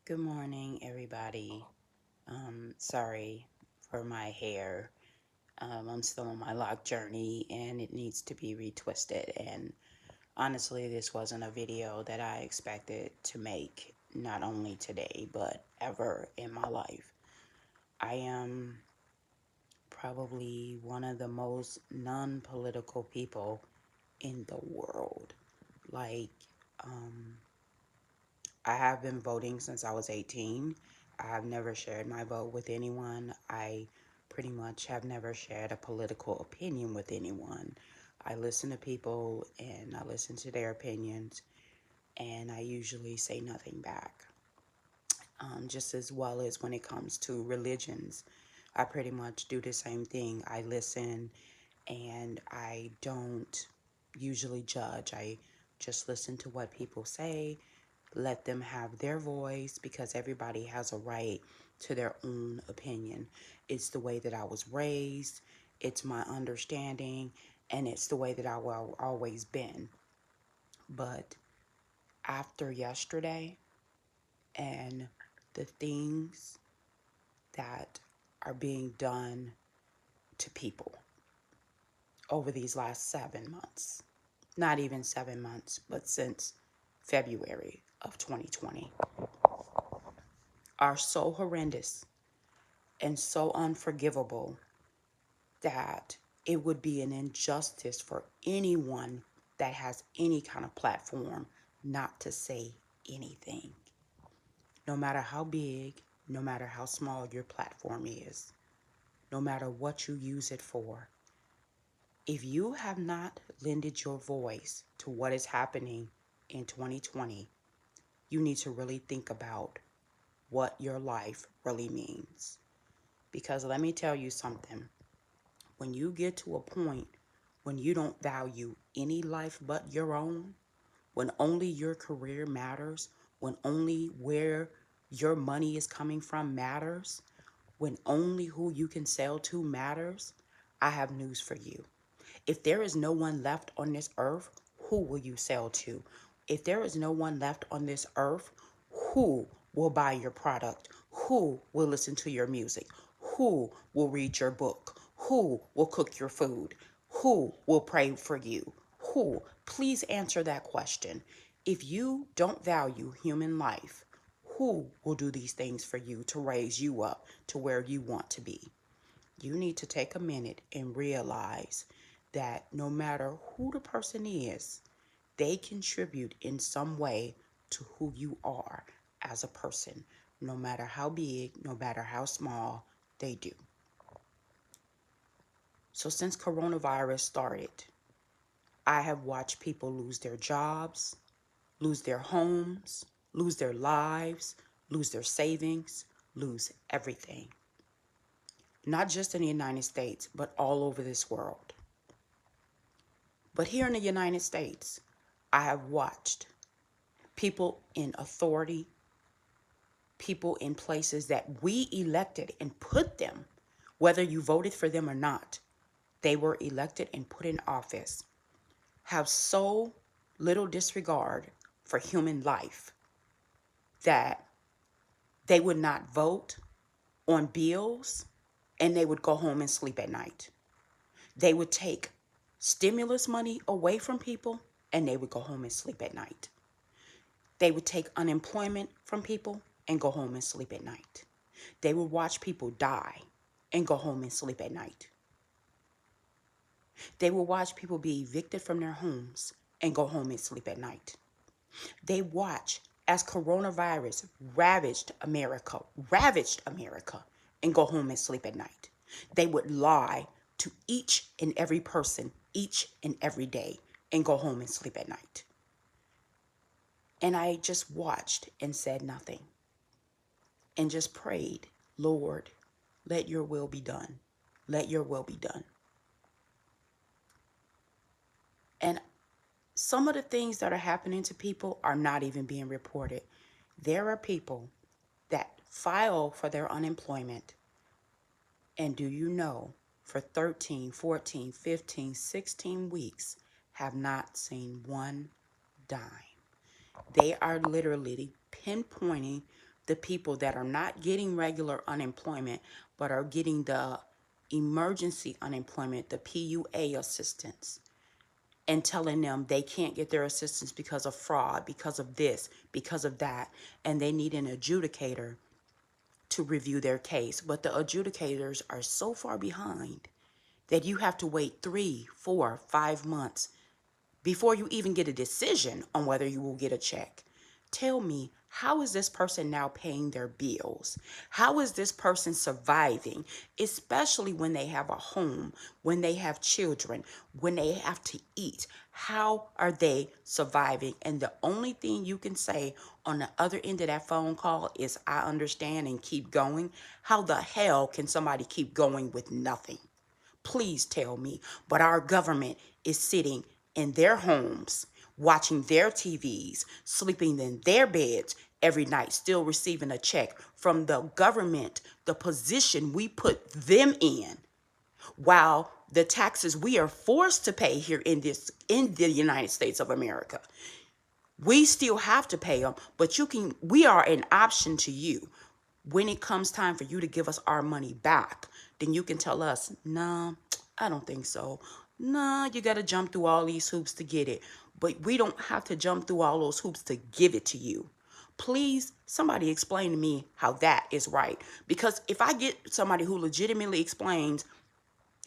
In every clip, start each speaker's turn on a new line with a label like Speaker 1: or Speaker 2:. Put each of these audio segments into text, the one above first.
Speaker 1: Good morning, everybody. Sorry for my hair. I'm still on my lock journey and it needs to be retwisted. And honestly, this wasn't a video that I expected to make, not only today, but ever in my life. I am probably one of the most non political people in the world. Like, um, I have been voting since I was 18. I've never shared my vote with anyone. I pretty much have never shared a political opinion with anyone. I listen to people and I listen to their opinions, and I usually say nothing back. Just as well as when it comes to religions, I pretty much do the same thing. I listen and I don't usually judge. I just listen to what people say, let them have their voice, because everybody has a right to their own opinion. It's the way that I was raised, it's my understanding, and it's the way that I will always been. But after yesterday and the things that are being done to people over these last 7 months, not even 7 months, but since February of 2020, are so horrendous and so unforgivable that it would be an injustice for anyone that has any kind of platform not to say anything. No matter how big, no matter how small your platform is, no matter what you use it for, if you have not lended your voice to what is happening in 2020, you need to really think about what your life really means. Because let me tell you something. When you get to a point when you don't value any life but your own, when only your career matters, when only where your money is coming from matters, when only who you can sell to matters, I have news for you. If there is no one left on this earth, who will you sell to? If there is no one left on this earth, who will buy your product? Who will listen to your music? Who will read your book? Who will cook your food? Who will pray for you? Who? Please answer that question. If you don't value human life, who will do these things for you to raise you up to where you want to be? You need to take a minute and realize that no matter who the person is, they contribute in some way to who you are as a person. No matter how big, no matter how small, they do. So since coronavirus started, I have watched people lose their jobs, lose their homes, lose their lives, lose their savings, lose everything. Not just in the United States, but all over this world. But here in the United States, I have watched people in authority, people in places that we elected and put them, whether you voted for them or not, they were elected and put in office, have so little disregard for human life that they would not vote on bills and they would go home and sleep at night. They would take stimulus money away from people and they would go home and sleep at night. They would take unemployment from people and go home and sleep at night. They would watch people die and go home and sleep at night. They would watch people be evicted from their homes and go home and sleep at night. They watch as coronavirus ravaged America, and go home and sleep at night. They would lie to each and every person, each and every day, and go home and sleep at night. And I just watched and said nothing and just prayed, Lord, let your will be done. Let your will be done. And some of the things that are happening to people are not even being reported. There are people that file for their unemployment. And do you know, for 13, 14, 15, 16 weeks, have not seen one dime. They are literally pinpointing the people that are not getting regular unemployment, but are getting the emergency unemployment, the PUA assistance, and telling them they can't get their assistance because of fraud, because of this, because of that, and they need an adjudicator to review their case. But the adjudicators are so far behind that you have to wait 3, 4, 5 months before you even get a decision on whether you will get a check. Tell me, how is this person now paying their bills? How is this person surviving, especially when they have a home, when they have children, when they have to eat? How are they surviving? And the only thing you can say on the other end of that phone call is, I understand, and keep going. How the hell can somebody keep going with nothing? Please tell me. But our government is sitting in their homes, watching their TVs, sleeping in their beds every night, still receiving a check from the government, the position we put them in, while the taxes we are forced to pay here in the United States of America, we still have to pay them. But we are an option to you. When it comes time for you to give us our money back, then you can tell us, no, I don't think so. No, you got to jump through all these hoops to get it. But we don't have to jump through all those hoops to give it to you. Please, somebody explain to me how that is right. Because if I get somebody who legitimately explains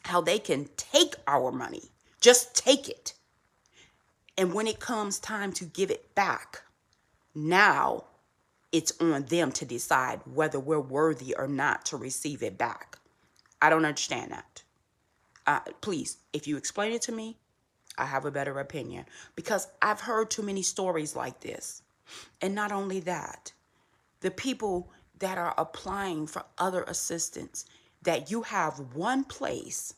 Speaker 1: how they can take our money, just take it, and when it comes time to give it back, now it's on them to decide whether we're worthy or not to receive it back. I don't understand that. Please, if you explain it to me, I have a better opinion, because I've heard too many stories like this. And not only that, the people that are applying for other assistance, that you have one place,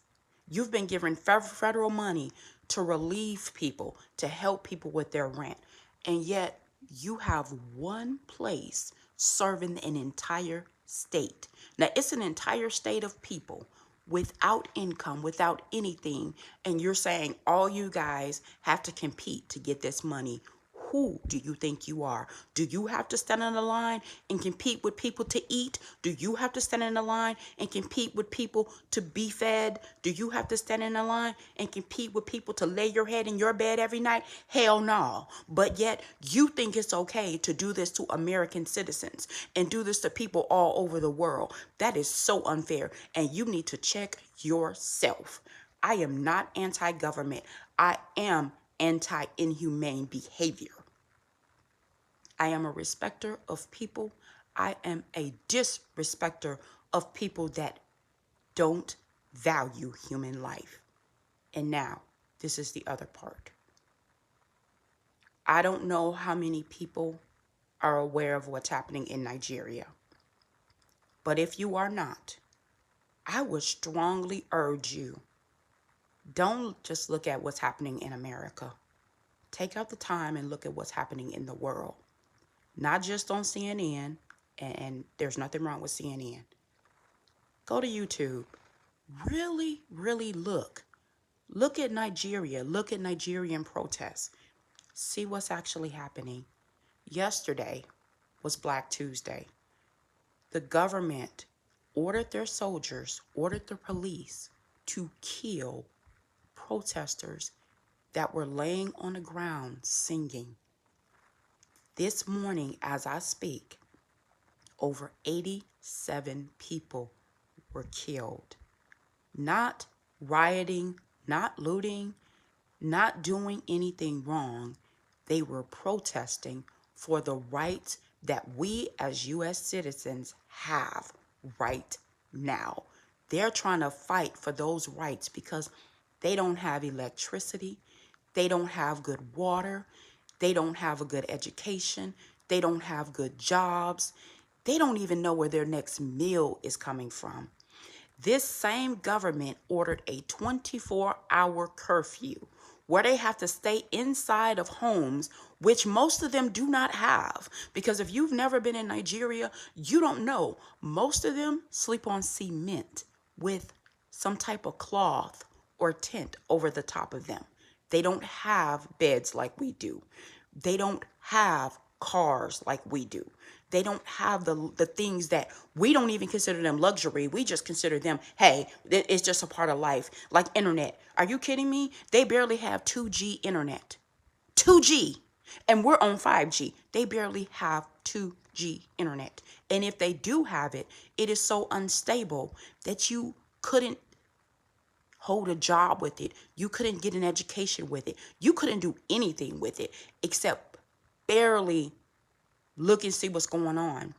Speaker 1: you've been given federal money to relieve people, to help people with their rent, and yet you have one place serving an entire state. Now, it's an entire state of people without income, without anything, and you're saying all you guys have to compete to get this money. Who do you think you are? Do you have to stand in the line and compete with people to eat? Do you have to stand in the line and compete with people to be fed? Do you have to stand in the line and compete with people to lay your head in your bed every night? Hell no. But yet you think it's okay to do this to American citizens and do this to people all over the world. That is so unfair, and you need to check yourself. I am not anti-government. I am anti-inhumane behavior. I am a respecter of people. I am a disrespecter of people that don't value human life. And now, this is the other part. I don't know how many people are aware of what's happening in Nigeria. But if you are not, I would strongly urge you, don't just look at what's happening in America. Take out the time and look at what's happening in the world. Not just on CNN, and there's nothing wrong with CNN. Go to YouTube. Really, really look. Look at Nigeria. Look at Nigerian protests. See what's actually happening. Yesterday was Black Tuesday. The government ordered their soldiers, ordered the police to kill protesters that were laying on the ground singing. This morning, as I speak, over 87 people were killed. Not rioting, not looting, not doing anything wrong. They were protesting for the rights that we as U.S. citizens have right now. They're trying to fight for those rights because they don't have electricity. They don't have good water. They don't have a good education. They don't have good jobs. They don't even know where their next meal is coming from. This same government ordered a 24-hour curfew where they have to stay inside of homes, which most of them do not have. Because if you've never been in Nigeria, you don't know. Most of them sleep on cement with some type of cloth or tent over the top of them. They don't have beds like we do. They don't have cars like we do. They don't have the things that we don't even consider them luxury. We just consider them, hey, it's just a part of life. Like internet. Are you kidding me? They barely have 2G internet. 2G. And we're on 5G. They barely have 2G internet. And if they do have it, it is so unstable that you couldn't hold a job with it. You couldn't get an education with it. You couldn't do anything with it except barely look and see what's going on.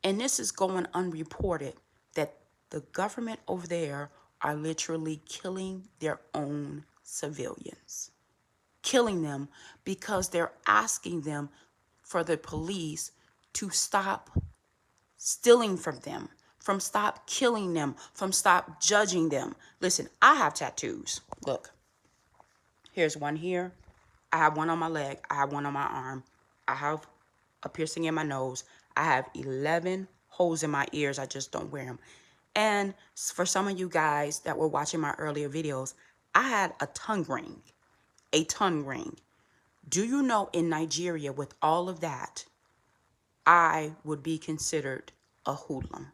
Speaker 1: And this is going unreported that the government over there are literally killing their own civilians. Killing them because they're asking them for the police to stop stealing from them, from stop killing them, from stop judging them. Listen, I have tattoos. Look, here's one here. I have one on my leg. I have one on my arm. I have a piercing in my nose. I have 11 holes in my ears. I just don't wear them. And for some of you guys that were watching my earlier videos, I had a tongue ring. A tongue ring. Do you know in Nigeria with all of that, I would be considered a hoodlum.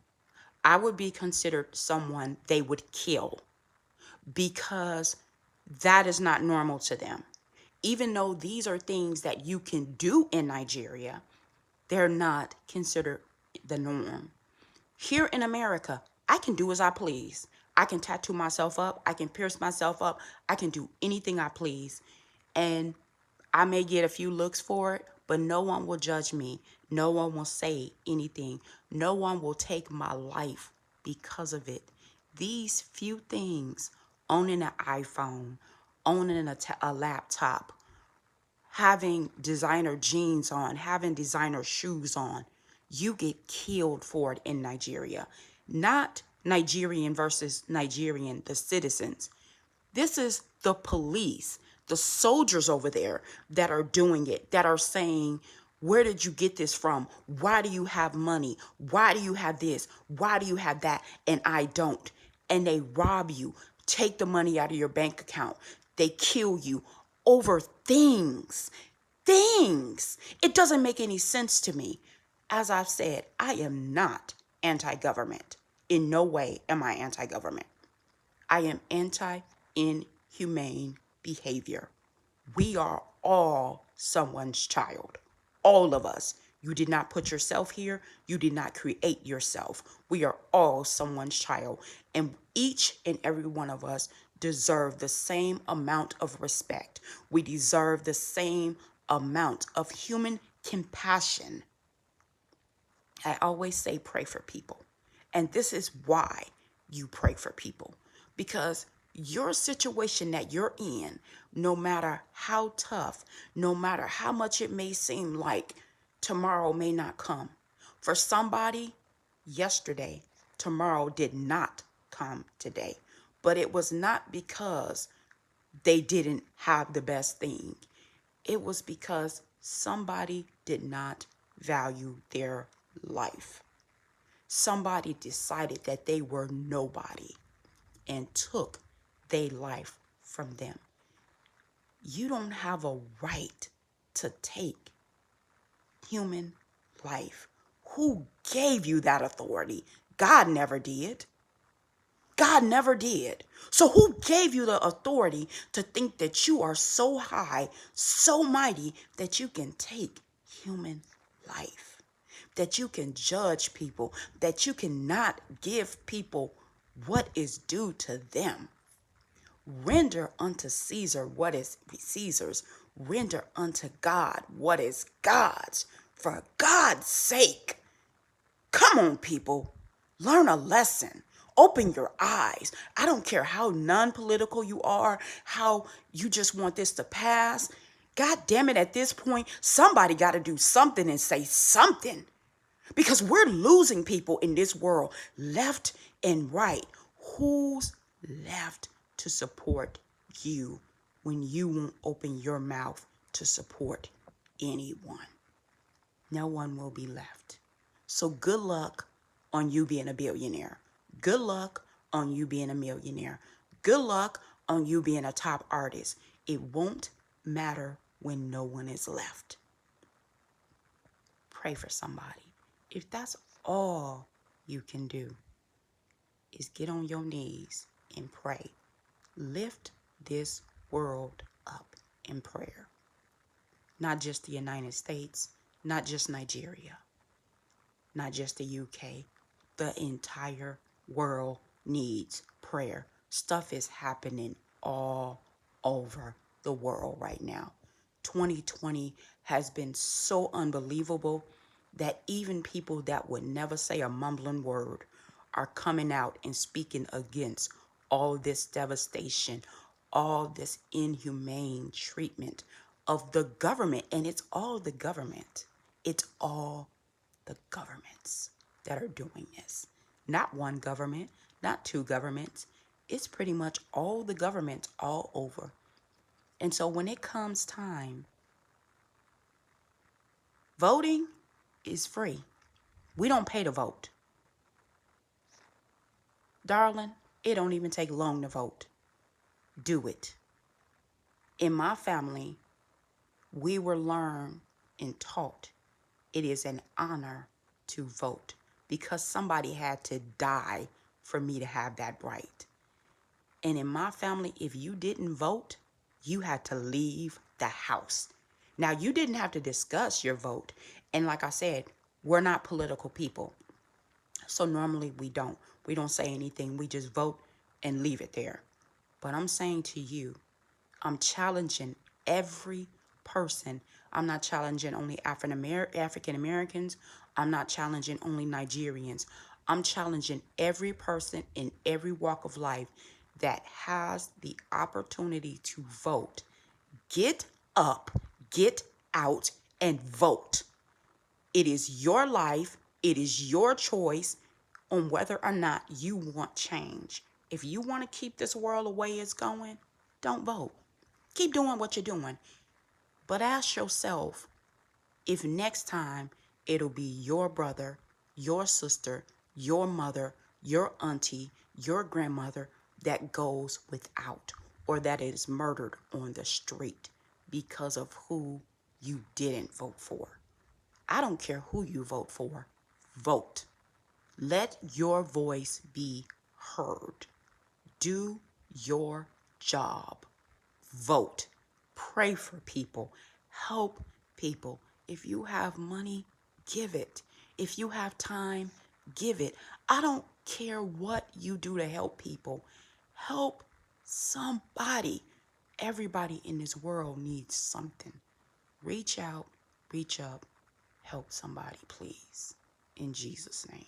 Speaker 1: I would be considered someone they would kill because that is not normal to them. Even though these are things that you can do in Nigeria, they're not considered the norm. Here in America, I can do as I please. I can tattoo myself up. I can pierce myself up. I can do anything I please. And I may get a few looks for it, but no one will judge me. No one will say anything. No one will take my life because of it. These few things, owning an iPhone, owning a laptop, having designer jeans on, having designer shoes on, you get killed for it in Nigeria. Not Nigerian versus Nigerian, the citizens. This is the police, the soldiers over there that are doing it, that are saying, where did you get this from? Why do you have money? Why do you have this? Why do you have that? And I don't. And they rob you, take the money out of your bank account. They kill you over things. Things. It doesn't make any sense to me. As I've said, I am not anti-government. In no way am I anti-government. I am anti-inhumane behavior. We are all someone's child. All of us. You did not put yourself here. You did not create yourself. We are all someone's child. And each and every one of us deserve the same amount of respect. We deserve the same amount of human compassion. I always say pray for people. And this is why you pray for people. Because your situation that you're in, no matter how tough, no matter how much it may seem like tomorrow may not come. For somebody, yesterday, tomorrow did not come today. But it was not because they didn't have the best thing. It was because somebody did not value their life. Somebody decided that they were nobody and took their life from them. You don't have a right to take human life. Who gave you that authority? God never did. God never did. So who gave you the authority to think that you are so high, so mighty, that you can take human life? That you can judge people, that you cannot give people what is due to them. Render unto Caesar what is Caesar's. Render unto God what is God's. For God's sake. Come on, people. Learn a lesson. Open your eyes. I don't care how non-political you are, how you just want this to pass. God damn it, at this point, somebody got to do something and say something. Because we're losing people in this world, left and right. Who's left to support you when you won't open your mouth to support anyone? No one will be left. So good luck on you being a billionaire. Good luck on you being a millionaire. Good luck on you being a top artist. It won't matter when no one is left. pray for somebody. If that's all you can do is get on your knees and pray, lift this world up in prayer. Not just the United States, not just Nigeria, not just the UK. The entire world needs prayer. Stuff is happening all over the world right now. 2020 has been so unbelievable that even people that would never say a mumbling word are coming out and speaking against all this devastation, all this inhumane treatment of the government. And it's all the government. It's all the governments that are doing this. Not one government, not two governments. It's pretty much all the governments all over. And so when it comes time, voting is free. We don't pay to vote. Darling, it don't even take long to vote. Do it. In my family, we were learned and taught it is an honor to vote because somebody had to die for me to have that right. And in my family, if you didn't vote, you had to leave the house. Now, you didn't have to discuss your vote. And like I said, we're not political people. So normally we don't. We don't say anything. We just vote and leave it there. But I'm saying to you, I'm challenging every person. I'm not challenging only African Americans. I'm not challenging only Nigerians. I'm challenging every person in every walk of life that has the opportunity to vote. Get up, get out, and vote. It is your life. It is your choice on whether or not you want change. If you want to keep this world the way it's going, don't vote. Keep doing what you're doing. But ask yourself if next time it'll be your brother, your sister, your mother, your auntie, your grandmother that goes without or that is murdered on the street because of who you didn't vote for. I don't care who you vote for. Vote. Let your voice be heard. Do your job. Vote. Pray for people. Help people. If you have money, give it. If you have time, give it. I don't care what you do to help people. Help somebody. Everybody in this world needs something. Reach out, reach up, help somebody, please. In Jesus' name.